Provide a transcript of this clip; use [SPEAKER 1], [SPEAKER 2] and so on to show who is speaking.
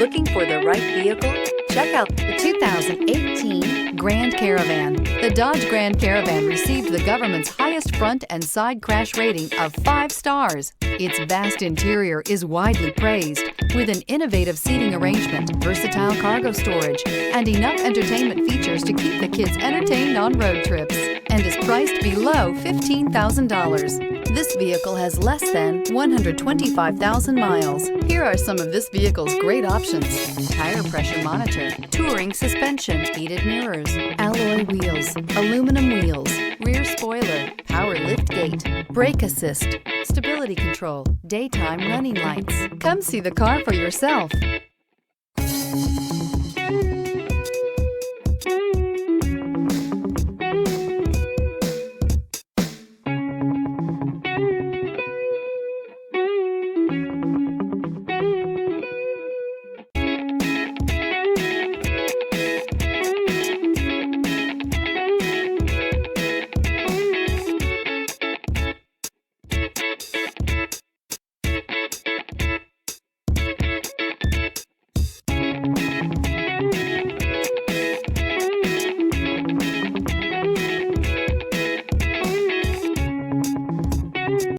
[SPEAKER 1] Looking for the right vehicle? Check out the 2018 Grand Caravan. The Dodge Grand Caravan received the government's highest front and side crash rating of 5 stars. Its vast interior is widely praised, with an innovative seating arrangement, versatile cargo storage, and enough entertainment features to keep the kids entertained on road trips, and is priced below $15,000. This vehicle has less than 125,000 miles. Here are some of this vehicle's great options: tire pressure monitor, touring suspension, heated mirrors, alloy wheels, aluminum wheels, rear spoiler, power lift gate, brake assist, stability control, daytime running lights. Come see the car for yourself.